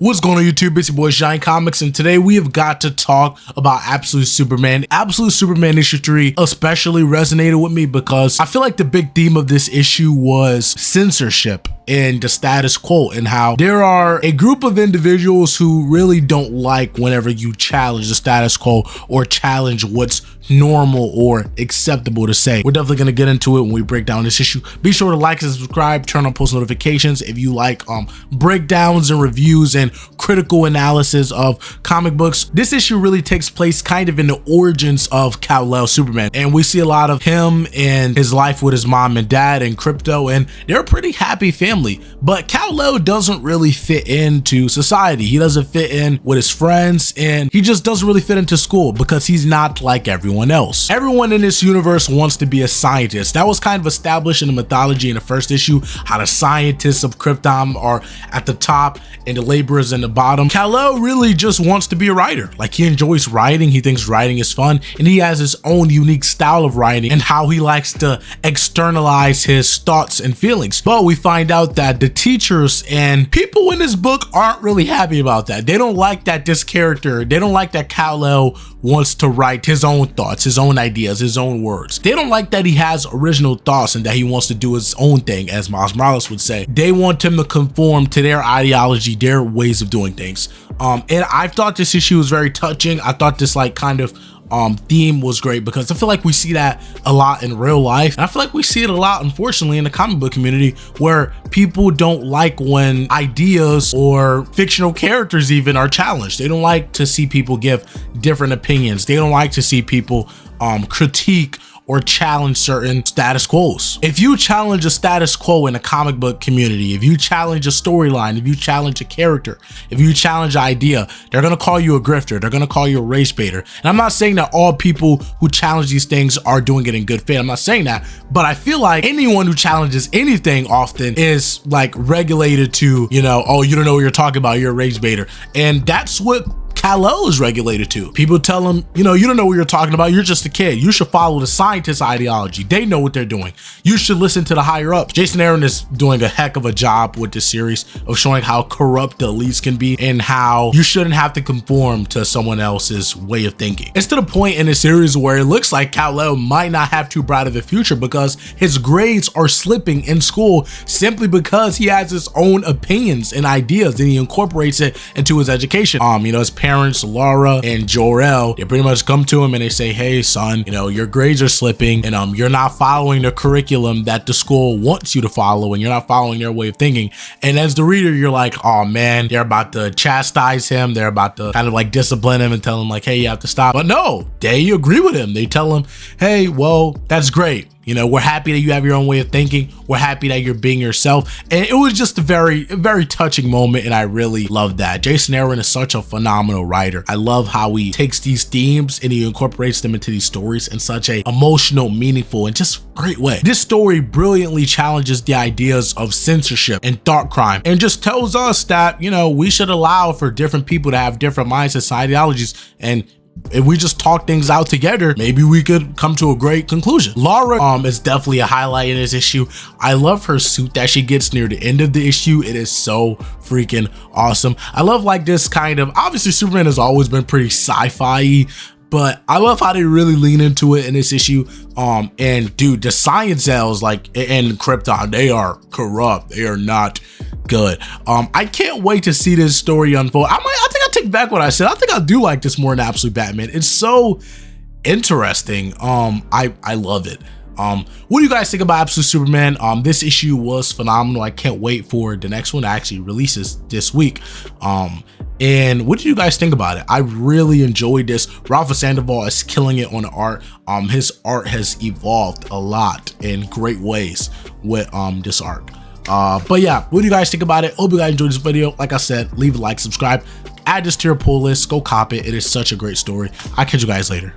What's going on YouTube? It's your boy Giant Comics, and today we have got to talk about Absolute Superman. Absolute Superman issue 3 especially resonated with me because I feel like the big theme of this issue was censorship and the status quo, and how there are a group of individuals who really don't like whenever you challenge the status quo or challenge what's normal or acceptable to say. We're definitely going to get into it when we break down this issue. Be sure to like and subscribe, turn on post notifications if you like breakdowns and reviews and critical analysis of comic books. This issue really takes place kind of in the origins of Kal-El Superman, and we see a lot of him and his life with his mom and dad and Crypto, and they're a pretty happy family. But Kal-El doesn't really fit into society. He doesn't fit in with his friends, and he just doesn't really fit into school because he's not like everyone else. Everyone in this universe wants to be a scientist. That was kind of established in the mythology in the first issue, how the scientists of Krypton are at the top and the laborers in the bottom. Kal-El really just wants to be a writer. Like, he enjoys writing, he thinks writing is fun, and he has his own unique style of writing and how he likes to externalize his thoughts and feelings. But we find out that the teachers and people in this book aren't really happy about that. They don't like that this character, they don't like that Kal-El wants to write his own thoughts, his own ideas, his own words. They don't like that he has original thoughts and that he wants to do his own thing, as Miles Morales would say. They want him to conform to their ideology, their ways of doing things. And I thought this issue was very touching. I thought this kind of theme was great because I feel like we see that a lot in real life, and I feel like we see it a lot, unfortunately, in the comic book community, where people don't like when ideas or fictional characters even are challenged. They don't like to see people give different opinions. They don't like to see people critique or challenge certain status quos. If you challenge a status quo in a comic book community, if you challenge a storyline, if you challenge a character, if you challenge an idea, they're gonna call you a grifter, they're gonna call you a ragebaiter. And I'm not saying that all people who challenge these things are doing it in good faith. I'm not saying that, but I feel like anyone who challenges anything often is like regulated to, oh, you don't know what you're talking about, you're a ragebaiter. And that's what Kal-El is regulated to. People tell him, you don't know what you're talking about, you're just a kid. You should follow the scientist ideology. They know what they're doing. You should listen to the higher ups. Jason Aaron is doing a heck of a job with this series of showing how corrupt the elites can be and how you shouldn't have to conform to someone else's way of thinking. It's to the point in the series where it looks like Kal-El might not have too bright of a future because his grades are slipping in school simply because he has his own opinions and ideas and he incorporates it into his education. His parents, Laura and Jor-El, they pretty much come to him and they say, hey son, your grades are slipping and you're not following the curriculum that the school wants you to follow, and you're not following their way of thinking. And as the reader, you're like, oh man, they're about to chastise him, they're about to kind of like discipline him and tell him like, hey, you have to stop. But no, they agree with him. They tell him, hey, well, that's great. We're happy that you have your own way of thinking. We're happy that you're being yourself. And it was just a very touching moment, and I really love that. Jason Aaron is such a phenomenal writer. I love how he takes these themes and he incorporates them into these stories in such a emotional, meaningful, and just great way. This story brilliantly challenges the ideas of censorship and thought crime and just tells us that, we should allow for different people to have different mindsets and ideologies, and if we just talk things out together, maybe we could come to a great conclusion. Laura is definitely a highlight in this issue. I love her suit that she gets near the end of the issue. It is so freaking awesome. I love like this kind of, obviously Superman has always been pretty sci-fi, but I love how they really lean into it in this issue. And dude, the science cells in Krypton, they are corrupt. They are not good. I can't wait to see this story unfold. I think I take back what I said. I think I do like this more than Absolute Batman. It's so interesting. I love it. What do you guys think about Absolute Superman? This issue was phenomenal. I can't wait for the next one that actually releases this week. And what do you guys think about it? I really enjoyed this. Rafa Sandoval is killing it on the art. His art has evolved a lot in great ways with this art. But yeah, what do you guys think about it? Hope you guys enjoyed this video. Like I said, leave a like, subscribe, add this to your pull list, go cop it. It is such a great story. I'll catch you guys later.